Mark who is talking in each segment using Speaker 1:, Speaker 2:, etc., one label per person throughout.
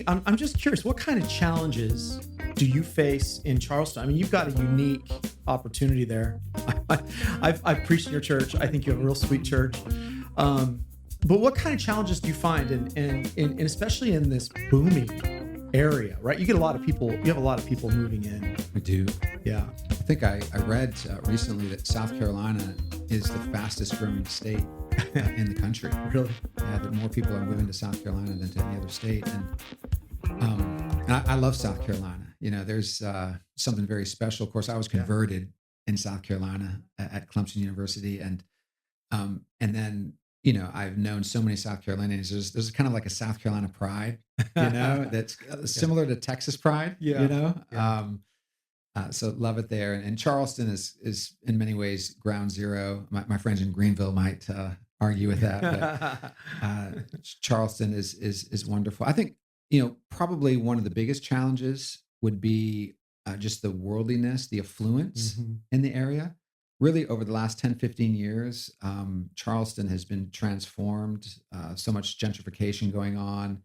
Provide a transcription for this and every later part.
Speaker 1: I'm just curious, what kind of challenges do you face in Charleston? I mean, you've got a unique opportunity there. I've preached in your church. I think you have a real sweet church. But what kind of challenges do you find, and especially in this booming area, right? You get a lot of people. You have a lot of people moving in.
Speaker 2: We do.
Speaker 1: Yeah.
Speaker 2: I think I read recently that South Carolina is the fastest growing state in the country.
Speaker 1: Really?
Speaker 2: Yeah, that more people are moving to South Carolina than to any other state. And I love South Carolina. You know, there's something very special. Of course, I was converted in South Carolina at Clemson University, and then, you know, I've known so many South Carolinians. There's kind of like a South Carolina pride, you know, that's similar to Texas pride, you know.
Speaker 1: Yeah.
Speaker 2: So love it there. And Charleston is in many ways ground zero. My friends in Greenville might argue with that, but Charleston is wonderful. I think, you know, probably one of the biggest challenges would be just the worldliness, the affluence in the area. Really, over the last 10, 15 years, Charleston has been transformed. So much gentrification going on,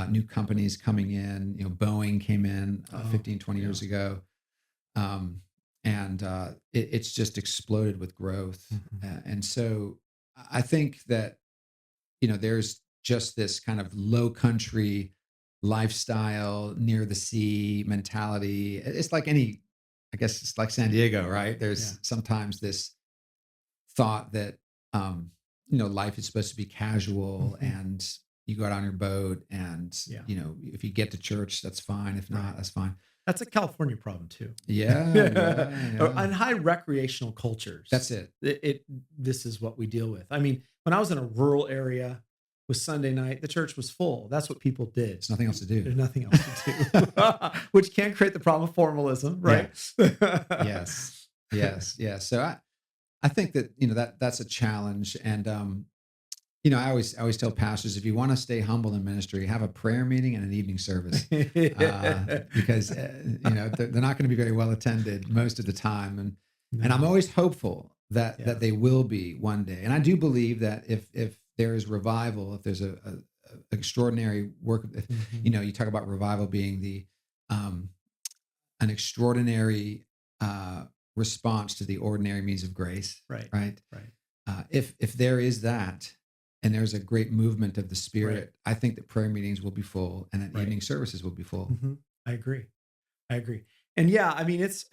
Speaker 2: new companies coming in. You know, Boeing came in 15, 20 years ago. It's just exploded with growth. And so I think that, you know, there's just this kind of low country lifestyle, near the sea mentality. It's like I guess it's like San Diego, right? There's sometimes this thought that, you know, life is supposed to be casual and you go out on your boat and, you know, if you get to church, that's fine. If not, that's fine.
Speaker 1: That's a California problem too.
Speaker 2: Yeah.
Speaker 1: And high recreational cultures.
Speaker 2: That's it.
Speaker 1: This is what we deal with. I mean, when I was in a rural area with Sunday night, the church was full. That's what people did.
Speaker 2: There's nothing else to do.
Speaker 1: There's nothing else to do, which can create the problem of formalism, right?
Speaker 2: Yes. So I think that, you know, that's a challenge. And, you know, I always tell pastors, if you want to stay humble in ministry, have a prayer meeting and an evening service, because you know they're not going to be very well attended most of the time, and I'm always hopeful that they will be one day. And I do believe that if there is revival, if there's a extraordinary work, you know, you talk about revival being the an extraordinary response to the ordinary means of grace, right. If there is that. And there's a great movement of the Spirit. Right. I think that prayer meetings will be full and that evening services will be full.
Speaker 1: I agree. And yeah, I mean, it's,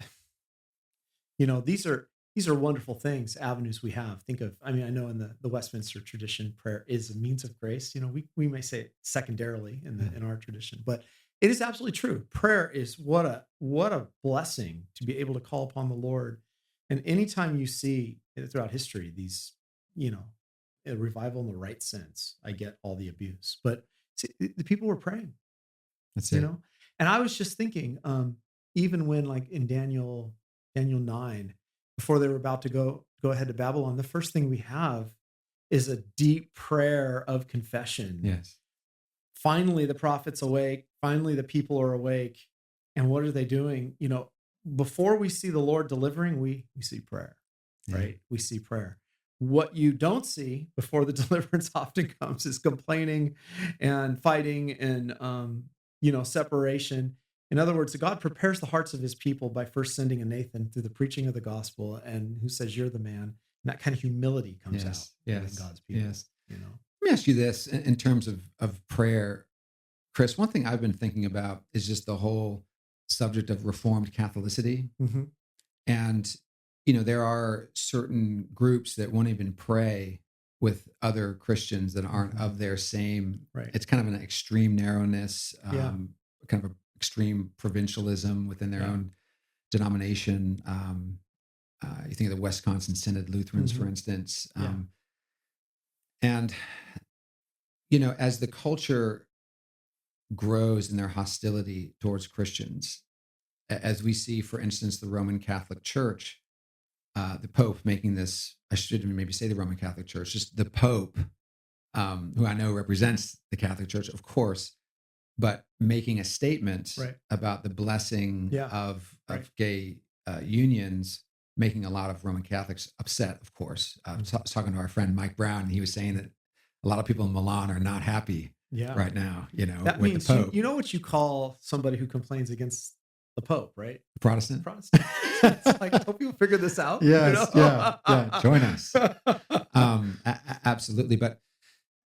Speaker 1: you know, these are wonderful things, avenues we have. Think of, I mean, I know in the Westminster tradition, prayer is a means of grace. You know, we may say it secondarily in our tradition, but it is absolutely true. Prayer is what a blessing to be able to call upon the Lord. And anytime you see throughout history, these, you know, a revival in the right sense, I get all the abuse, but see, the people were praying.
Speaker 2: That's
Speaker 1: you
Speaker 2: it.
Speaker 1: know. And I was just thinking, even when, like in Daniel 9, before they were about to go ahead to Babylon, the first thing we have is a deep prayer of confession.
Speaker 2: Yes.
Speaker 1: Finally, the prophet's awake. Finally, the people are awake. And what are they doing? You know, before we see the Lord delivering, we see prayer, right? We see prayer. What you don't see before the deliverance often comes is complaining and fighting and, you know, separation. In other words, God prepares the hearts of his people by first sending a Nathan through the preaching of the gospel, and who says, you're the man. And that kind of humility comes out in God's people.
Speaker 2: Yes.
Speaker 1: You know.
Speaker 2: Let me ask you this in terms of prayer, Chris. One thing I've been thinking about is just the whole subject of Reformed Catholicity. And you know, there are certain groups that won't even pray with other Christians that aren't of their same.
Speaker 1: Right.
Speaker 2: It's kind of an extreme narrowness, kind of an extreme provincialism within their own denomination. You think of the Wisconsin Synod Lutherans, for instance. And, you know, as the culture grows in their hostility towards Christians, as we see, for instance, the Roman Catholic Church, the Pope making this, I shouldn't maybe say the Roman Catholic Church, just the Pope, who I know represents the Catholic Church, of course, but making a statement about the blessing of gay unions, making a lot of Roman Catholics upset, of course. I was talking to our friend Mike Brown, and he was saying that a lot of people in Milan are not happy
Speaker 1: Yeah.
Speaker 2: right now,
Speaker 1: That
Speaker 2: with the
Speaker 1: means you
Speaker 2: Pope.
Speaker 1: you know what you call somebody who complains against the Pope, right?
Speaker 2: Protestant?
Speaker 1: Protestant. It's like, help people figure this out,
Speaker 2: Yes, yeah, yeah. Join us. Absolutely. But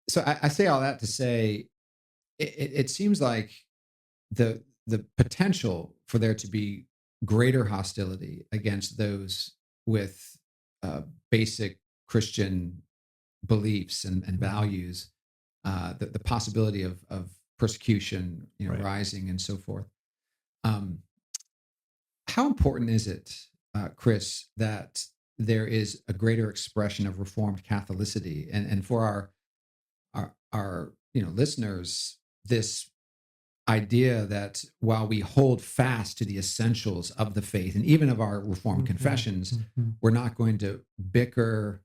Speaker 2: so I say all that to say it seems like the potential for there to be greater hostility against those with basic Christian beliefs and values, the possibility of persecution,
Speaker 1: Right.
Speaker 2: rising and so forth. Um, how important is it, Chris, that there is a greater expression of Reformed Catholicity, and for our listeners, this idea that while we hold fast to the essentials of the faith and even of our Reformed confessions, we're not going to bicker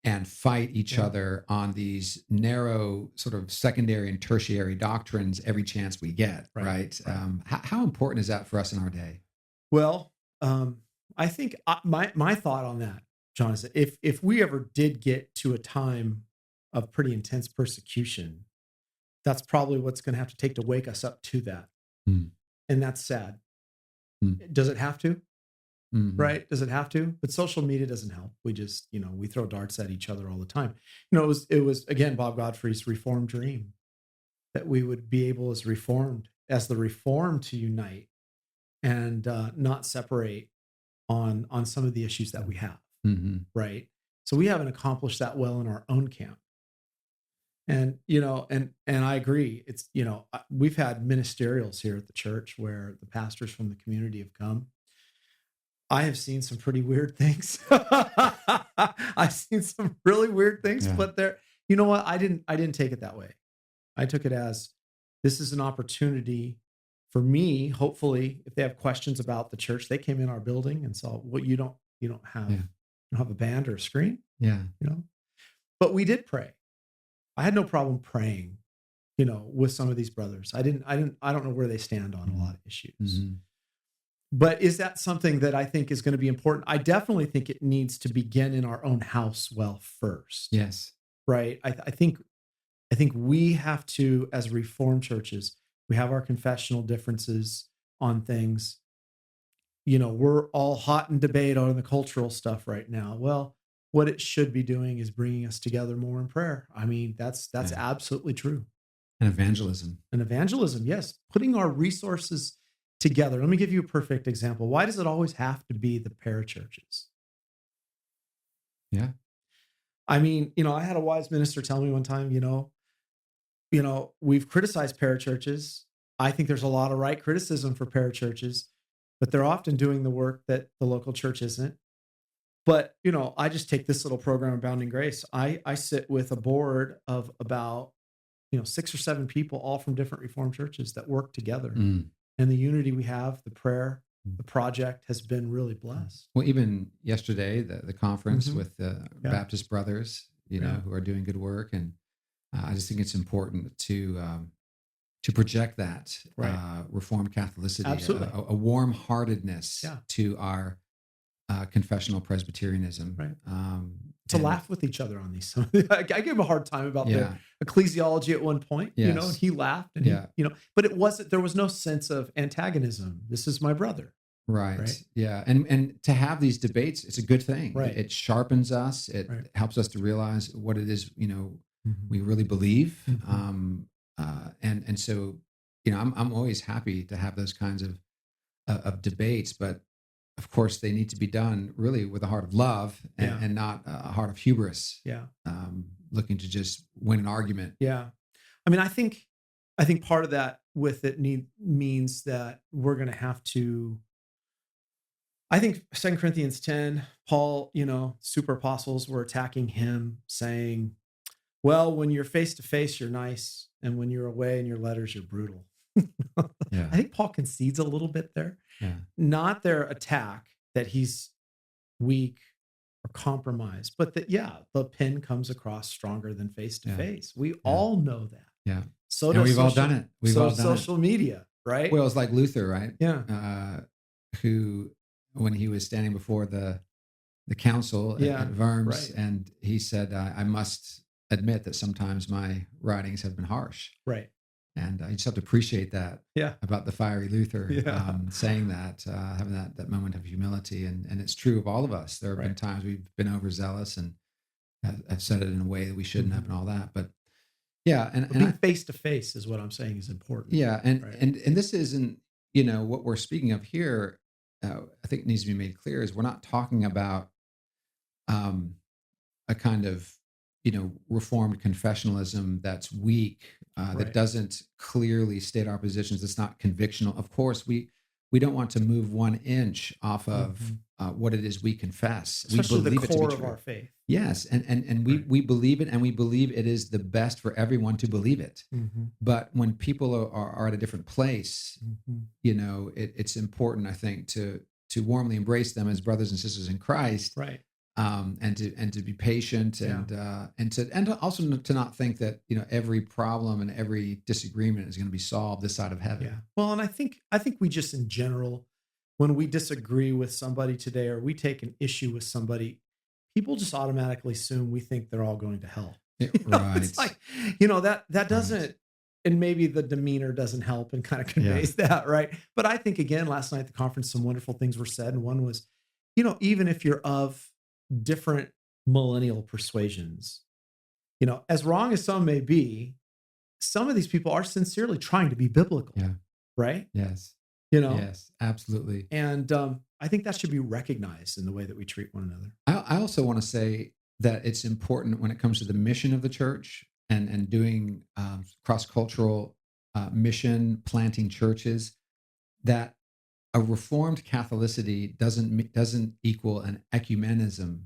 Speaker 2: and fight each other on these narrow sort of secondary and tertiary doctrines every chance we get, right? How important is that for us in our day?
Speaker 1: Well, I think my thought on that, John, is that if we ever did get to a time of pretty intense persecution, that's probably what's going to have to take to wake us up to that.
Speaker 2: Mm.
Speaker 1: And that's sad.
Speaker 2: Mm.
Speaker 1: Does it have to?
Speaker 2: Mm-hmm.
Speaker 1: Right? Does it have to? But social media doesn't help. We just, we throw darts at each other all the time. It was again, Bob Godfrey's Reformed dream that we would be able as the Reformed to unite and not separate on some of the issues that we have.
Speaker 2: Mm-hmm.
Speaker 1: Right. So we haven't accomplished that well in our own camp. And, and I agree. It's, we've had ministerials here at the church where the pastors from the community have come. I have seen some pretty weird things. I've seen some really weird things, but you know what? I didn't take it that way. I took it as this is an opportunity for me. Hopefully, if they have questions about the church, they came in our building and saw what you don't have. You don't have a band or a screen.
Speaker 2: Yeah.
Speaker 1: But we did pray. I had no problem praying, with some of these brothers. I don't know where they stand on a lot of issues.
Speaker 2: Mm-hmm.
Speaker 1: But is that something that I think is going to be important? I definitely think it needs to begin in our own house first.
Speaker 2: Yes.
Speaker 1: Right. I think we have to, as Reformed churches, we have our confessional differences on things. We're all hot in debate on the cultural stuff right now. Well, what it should be doing is bringing us together more in prayer. I mean, that's absolutely true.
Speaker 2: And evangelism.
Speaker 1: Yes. Putting our resources together. Let me give you a perfect example. Why does it always have to be the parachurches?
Speaker 2: Yeah.
Speaker 1: I mean, I had a wise minister tell me one time, we've criticized parachurches. I think there's a lot of right criticism for parachurches, but they're often doing the work that the local church isn't. But, I just take this little program, Abounding Grace. I sit with a board of about, 6 or 7 people, all from different Reformed churches that work together.
Speaker 2: Mm.
Speaker 1: And the unity we have, the prayer, the project has been really blessed.
Speaker 2: Well, even yesterday, the conference with the Baptist brothers, who are doing good work. And I just think it's important to project that Reformed Catholicity, a warm-heartedness to our confessional Presbyterianism.
Speaker 1: Right. To laugh with each other on these. I gave him a hard time about the ecclesiology at one point, and he laughed and but there was no sense of antagonism. This is my brother.
Speaker 2: Right. Yeah. And to have these debates, it's a good thing.
Speaker 1: Right.
Speaker 2: It sharpens us. It helps us to realize what it is, we really believe.
Speaker 1: Mm-hmm.
Speaker 2: And so, I'm always happy to have those kinds of debates, but of course, they need to be done really with a heart of love and not a heart of hubris.
Speaker 1: Yeah.
Speaker 2: Looking to just win an argument.
Speaker 1: Yeah. I mean, I think part of that with it means that we're going to have to. I think 2 Corinthians 10, Paul, super apostles were attacking him, saying, "Well, when you're face to face, you're nice, and when you're away in your letters, you're brutal."
Speaker 2: Yeah.
Speaker 1: I think Paul concedes a little bit there.
Speaker 2: Yeah.
Speaker 1: Not their attack that he's weak or compromised, but that, the pen comes across stronger than face to face. We all know that.
Speaker 2: Yeah.
Speaker 1: So
Speaker 2: we've all done it. We've all done
Speaker 1: social media, right?
Speaker 2: Well, it's like Luther, right?
Speaker 1: Yeah.
Speaker 2: Who, when he was standing before the council at Worms, and he said, I must admit that sometimes my writings have been harsh.
Speaker 1: Right.
Speaker 2: And I just have to appreciate that
Speaker 1: Yeah.
Speaker 2: about the fiery Luther
Speaker 1: Yeah.
Speaker 2: saying that, having that moment of humility. And it's true of all of us. There have been
Speaker 1: Right.
Speaker 2: times we've been overzealous and have said it in a way that we shouldn't have and all that. But yeah,
Speaker 1: But being face to face is what I'm saying is important.
Speaker 2: yeah,
Speaker 1: Right.
Speaker 2: and this isn't, what we're speaking of here. I think needs to be made clear is we're not talking about um, a kind of reformed confessionalism that's weak, that
Speaker 1: Right.
Speaker 2: doesn't clearly state our positions. It's not convictional. Of course, we don't want to move 1 inch off of
Speaker 1: Mhm.
Speaker 2: what it is we confess. We
Speaker 1: Especially the
Speaker 2: believe it to be
Speaker 1: core of
Speaker 2: true.
Speaker 1: our faith.
Speaker 2: Yes, and we
Speaker 1: Right.
Speaker 2: we believe it, and we believe it is the best for everyone to believe it.
Speaker 1: Mhm.
Speaker 2: But when people are at a different place,
Speaker 1: Mhm.
Speaker 2: it's important, I think, to warmly embrace them as brothers and sisters in Christ,
Speaker 1: Right.
Speaker 2: and to be patient,
Speaker 1: Yeah.
Speaker 2: and to also to not think that every problem and every disagreement is going to be solved this side of heaven.
Speaker 1: Yeah. Well, and I think we just in general, when we disagree with somebody today or we take an issue with somebody, people just automatically assume we think they're all going to hell. It's
Speaker 2: Right,
Speaker 1: like, that
Speaker 2: right,
Speaker 1: doesn't, and maybe the demeanor doesn't help and kind of
Speaker 2: yeah,
Speaker 1: conveys that, right? But I think again, last night at the conference, some wonderful things were said. And one was, even if you're of different millennial persuasions, as wrong as some may be, some of these people are sincerely trying to be biblical,
Speaker 2: yeah,
Speaker 1: right?
Speaker 2: yes,
Speaker 1: You know,
Speaker 2: yes, absolutely.
Speaker 1: and I think that should be recognized in the way that we treat one another.
Speaker 2: I also want to say that it's important when it comes to the mission of the church and doing cross cultural mission planting churches, that a reformed Catholicity doesn't equal an ecumenism.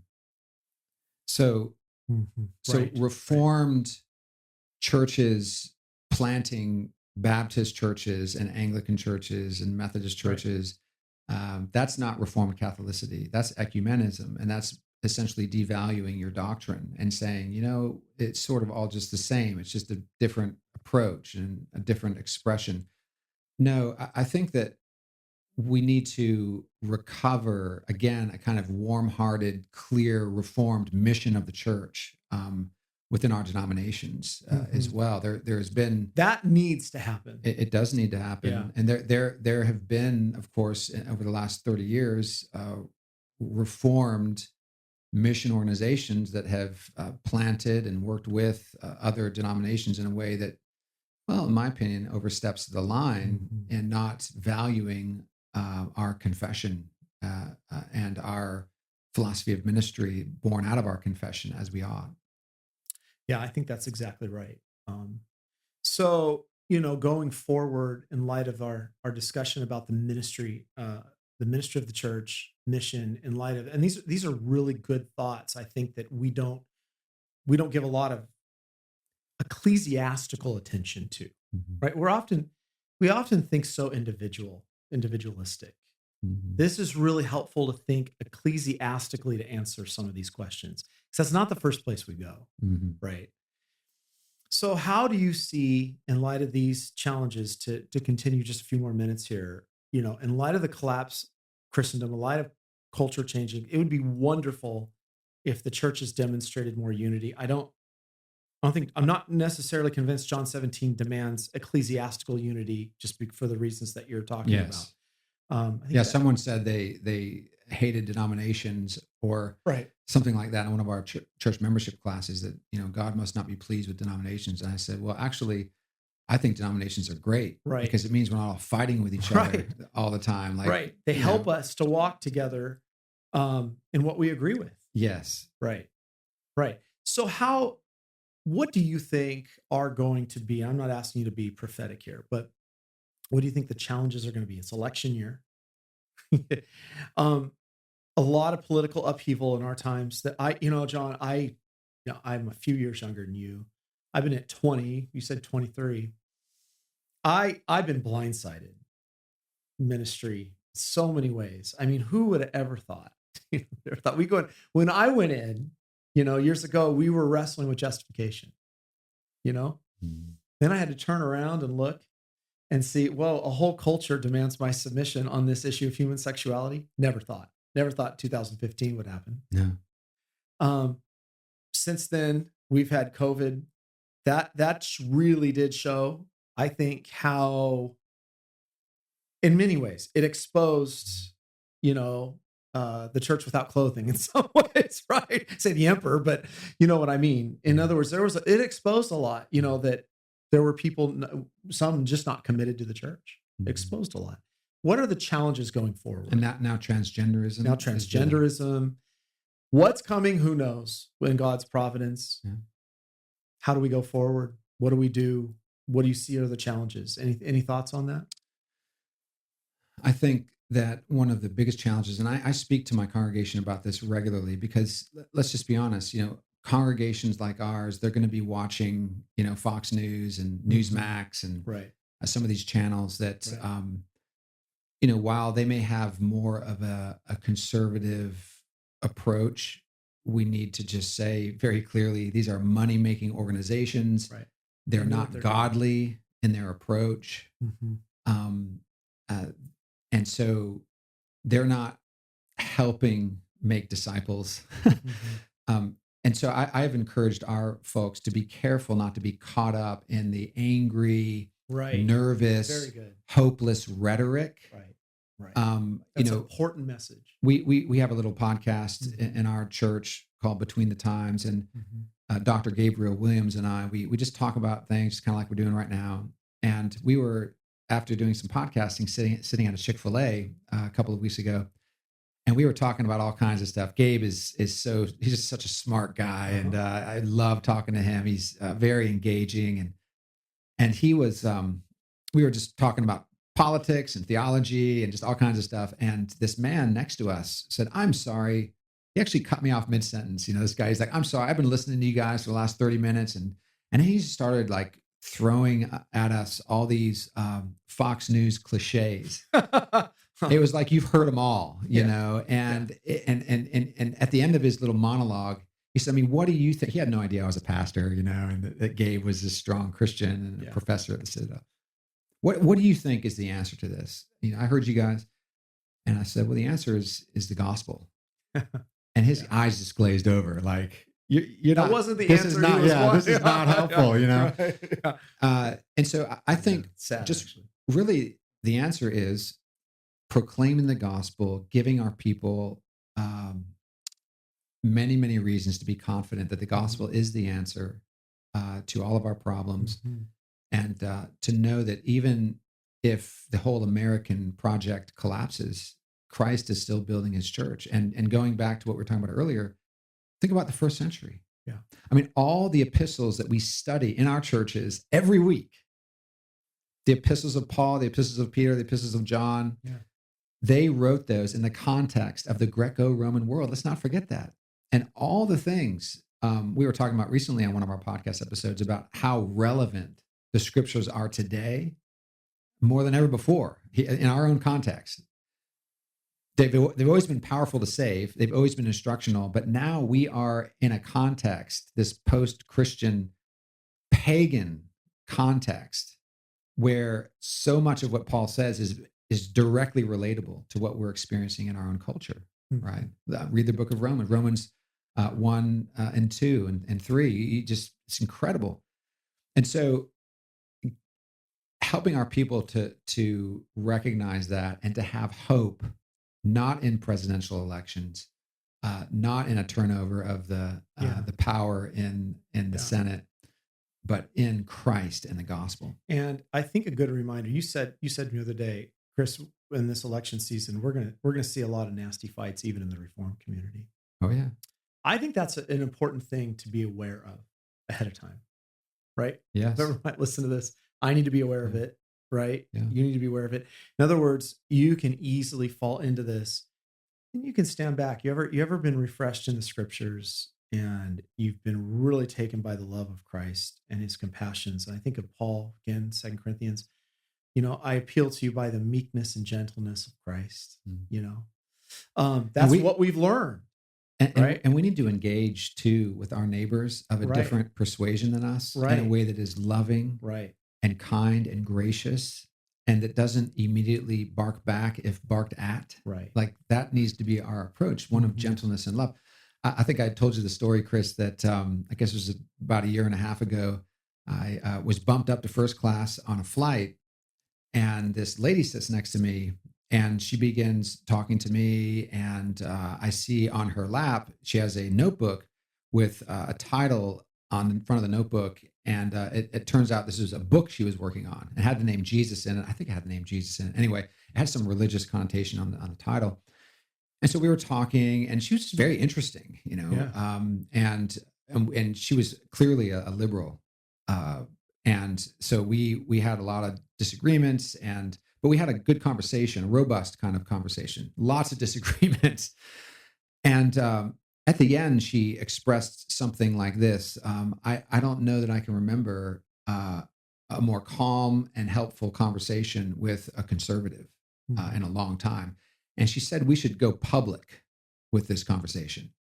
Speaker 2: So
Speaker 1: Mhm.
Speaker 2: so
Speaker 1: Right, right,
Speaker 2: reformed churches planting Baptist churches and Anglican churches and Methodist
Speaker 1: right.
Speaker 2: churches, that's not Reformed Catholicity. That's ecumenism. And that's essentially devaluing your doctrine and saying, it's sort of all just the same. It's just a different approach and a different expression. No, I think that we need to recover again a kind of warm-hearted, clear, reformed mission of the church within our denominations as
Speaker 1: Mhm.
Speaker 2: well. There's been
Speaker 1: That needs to happen.
Speaker 2: it does need to
Speaker 1: Yeah,
Speaker 2: happen, and there have been, of course, over the last 30 years, reformed mission organizations that have planted and worked with other denominations in a way that, well, in my opinion, oversteps the line
Speaker 1: mhm.
Speaker 2: in not valuing our confession and our philosophy of ministry born out of our confession as we ought.
Speaker 1: Yeah, I think that's exactly right. So, going forward in light of our discussion about the ministry of the church, mission, in light of, and these are really good thoughts. I think that we don't give a lot of ecclesiastical attention to,
Speaker 2: Mhm.
Speaker 1: right? We often think so individualistic.
Speaker 2: Mhm.
Speaker 1: This is really helpful to think ecclesiastically to answer some of these questions, because that's not the first place we go,
Speaker 2: Mhm.
Speaker 1: right? So, how do you see, in light of these challenges, to continue just a few more minutes here? In light of the collapse of Christendom, in light of culture changing, it would be wonderful if the church has demonstrated more unity. I'm not necessarily convinced John 17 demands ecclesiastical unity for the reasons that you're talking about.
Speaker 2: Yes.
Speaker 1: I think
Speaker 2: Yeah.
Speaker 1: that
Speaker 2: Someone said they hated denominations or
Speaker 1: right,
Speaker 2: something like that in one of our church membership classes, that God must not be pleased with denominations. And I said, well, actually, I think denominations are great
Speaker 1: right,
Speaker 2: because it means we're not all fighting with each other
Speaker 1: right,
Speaker 2: all the time. Like,
Speaker 1: right. They help us to walk together in what we agree with.
Speaker 2: yes.
Speaker 1: Right, right. So, what do you think are going to be? I'm not asking you to be prophetic here, but what do you think the challenges are going to be? It's election year. um, a lot of political upheaval in our times that John, I'm a few years younger than you. I've been at 20. You said 23. I've been blindsided ministry so many ways. I mean, who would have ever thought? Never thought when I went in, years ago, we were wrestling with justification, you know?
Speaker 2: Mhm.
Speaker 1: Then I had to turn around and look and see, well, a whole culture demands my submission on this issue of human sexuality. Never thought 2015 would happen.
Speaker 2: No.
Speaker 1: Um, since then, we've had COVID. That really did show, I think, how in many ways it exposed, the church without clothing in some ways, right? Say the emperor, but you know what I mean. In other words, it exposed a lot, that there were people, some just not committed to the church. Exposed a lot. What are the challenges going forward?
Speaker 2: And now transgenderism.
Speaker 1: Now transgenderism. What's coming? Who knows? In God's providence.
Speaker 2: Yeah.
Speaker 1: How do we go forward? What do we do? What do you see are the challenges? Any thoughts on that?
Speaker 2: I think that one of the biggest challenges, and I speak to my congregation about this regularly, because let's just be honest, congregations like ours, they're going to be watching, Fox News and Newsmax and
Speaker 1: right.
Speaker 2: Some of these channels that,
Speaker 1: right.
Speaker 2: While they may have more of a conservative approach, we need to just say very clearly, these are money-making organizations.
Speaker 1: Right.
Speaker 2: They're not godly in their approach.
Speaker 1: Mm-hmm.
Speaker 2: And so they're not helping make disciples. Mm-hmm. And so I have encouraged our folks to be careful not to be caught up in the angry, nervous, hopeless rhetoric.
Speaker 1: Right. That's an important message.
Speaker 2: We have a little podcast in our church called Between the Times, and Dr. Gabriel Williams and I, we just talk about things kind of like we're doing right now. And we were, after doing some podcasting, sitting at a Chick-fil-A a couple of weeks ago, and we were talking about all kinds of stuff. Gabe he's just such a smart guy, and I love talking to him. He's very engaging, and he was. We were just talking about politics and theology and just all kinds of stuff. And this man next to us said, "I'm sorry." He actually cut me off mid-sentence. This guy, he's like, "I'm sorry. I've been listening to you guys for the last 30 minutes," and he started like throwing at us all these Fox News cliches. It was like, you've heard them all, you know, and at the end of his little monologue, he said, what do you think? He had no idea I was a pastor, and that Gabe was a strong Christian and a professor at the Citadel. What do you think is the answer to this? I heard you guys. And I said, well, the answer is the gospel. And his eyes just glazed over, like, you're not,
Speaker 1: that wasn't the
Speaker 2: this
Speaker 1: answer.
Speaker 2: Is not, this is not helpful,
Speaker 1: Right.
Speaker 2: And so I think really the answer is proclaiming the gospel, giving our people many, many reasons to be confident that the gospel is the answer to all of our problems. And to know that even if the whole American project collapses, Christ is still building his church. And going back to what we were talking about earlier, think about the first century. Yeah. All the epistles that we study in our churches every week, the epistles of Paul, the epistles of Peter, the epistles of John, they wrote those in the context of the Greco-Roman world. Let's not forget that. And all the things we were talking about recently on one of our podcast episodes about how relevant the scriptures are today more than ever before in our own context. They've always been powerful to save. They've always been instructional, but now we are in a context, this post-Christian pagan context, where so much of what Paul says is directly relatable to what we're experiencing in our own culture, right? Read the book of Romans 1 and 2 and 3. It's incredible. And so helping our people to recognize that and to have hope, not in presidential elections, not in a turnover of the power in the Senate, but in Christ and the gospel.
Speaker 1: And I think a good reminder, you said the other day, Chris, in this election season, we're gonna see a lot of nasty fights, even in the Reformed community.
Speaker 2: Oh yeah,
Speaker 1: I think that's an important thing to be aware of ahead of time, right?
Speaker 2: Yes.
Speaker 1: Whoever might listen to this, I need to be aware of it, right?
Speaker 2: Yeah.
Speaker 1: You need to be aware of it. In other words, you can easily fall into this, and you can stand back. You ever been refreshed in the scriptures, and you've been really taken by the love of Christ and his compassions? And I think of Paul again, 2 Corinthians. I appeal to you by the meekness and gentleness of Christ. That's what we've learned. Right.
Speaker 2: And we need to engage too with our neighbors of a different persuasion than us in a way that is loving and kind and gracious, and that doesn't immediately bark back if barked at.
Speaker 1: Right.
Speaker 2: Like that needs to be our approach, one of gentleness and love. I think I told you the story, Chris, that I guess it was about a year and a half ago. I was bumped up to first class on a flight, and this lady sits next to me, and she begins talking to me. And I see on her lap, she has a notebook with a title on the front of the notebook. And it turns out this was a book she was working on. It had the name Jesus in it. I think it had the name Jesus in it. Anyway, it had some religious connotation on the title. And so we were talking, and she was just very interesting,
Speaker 1: Yeah.
Speaker 2: And she was clearly a liberal, and so we had a lot of disagreements, but we had a good conversation, a robust kind of conversation, lots of disagreements, and at the end, she expressed something like this: I don't know that I can remember a more calm and helpful conversation with a conservative in a long time. And she said we should go public with this conversation.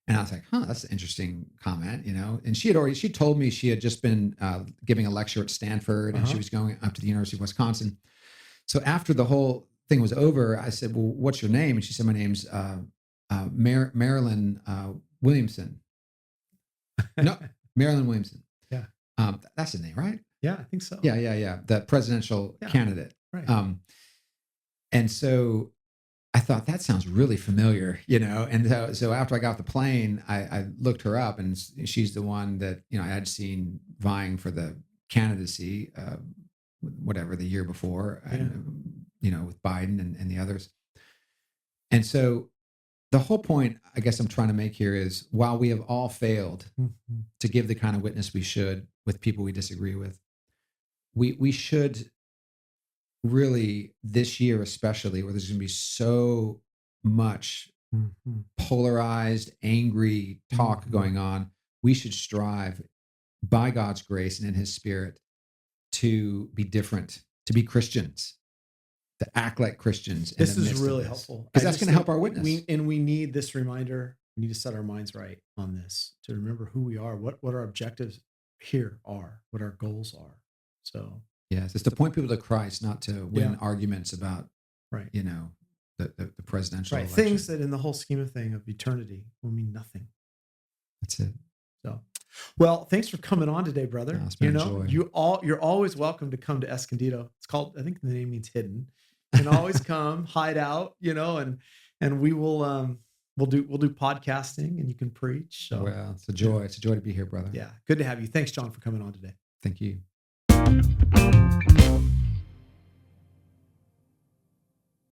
Speaker 2: And I was like, that's an interesting comment, And she told me she had just been giving a lecture at Stanford, and she was going up to the University of Wisconsin. So after the whole thing was over, I said, well, what's your name? And she said, my name's Marilyn Williamson. No, Marilyn Williamson.
Speaker 1: Yeah.
Speaker 2: That's the name, right?
Speaker 1: Yeah, I think so.
Speaker 2: Yeah. The presidential candidate.
Speaker 1: Right.
Speaker 2: And so I thought that sounds really familiar, And so after I got off the plane, I looked her up, and she's the one that I had seen vying for the candidacy, whatever, the year before, and, with Biden and the others. And so the whole point, I guess, I'm trying to make here is, while we have all failed to give the kind of witness we should with people we disagree with, we should really, this year especially, where there's going to be so much polarized, angry talk going on, we should strive by God's grace and in His Spirit to be different, to be Christians, to act like Christians.
Speaker 1: This is really helpful,
Speaker 2: because that's going to help our witness.
Speaker 1: We need this reminder. We need to set our minds right on this, to remember who we are, what our objectives here are, what our goals are. So
Speaker 2: yes, it's to point people to Christ, not to win arguments about, the presidential election.
Speaker 1: Things that in the whole scheme of eternity will mean nothing.
Speaker 2: That's it.
Speaker 1: So, well, thanks for coming on today, brother.
Speaker 2: It's been a joy.
Speaker 1: You're always welcome to come to Escondido. It's called, I think the name means hidden. You can always come, hide out, and we will we'll do podcasting, and you can preach. So.
Speaker 2: Well, it's a joy. It's a joy to be here, brother.
Speaker 1: Yeah, good to have you. Thanks, Jon, for coming on today.
Speaker 2: Thank you.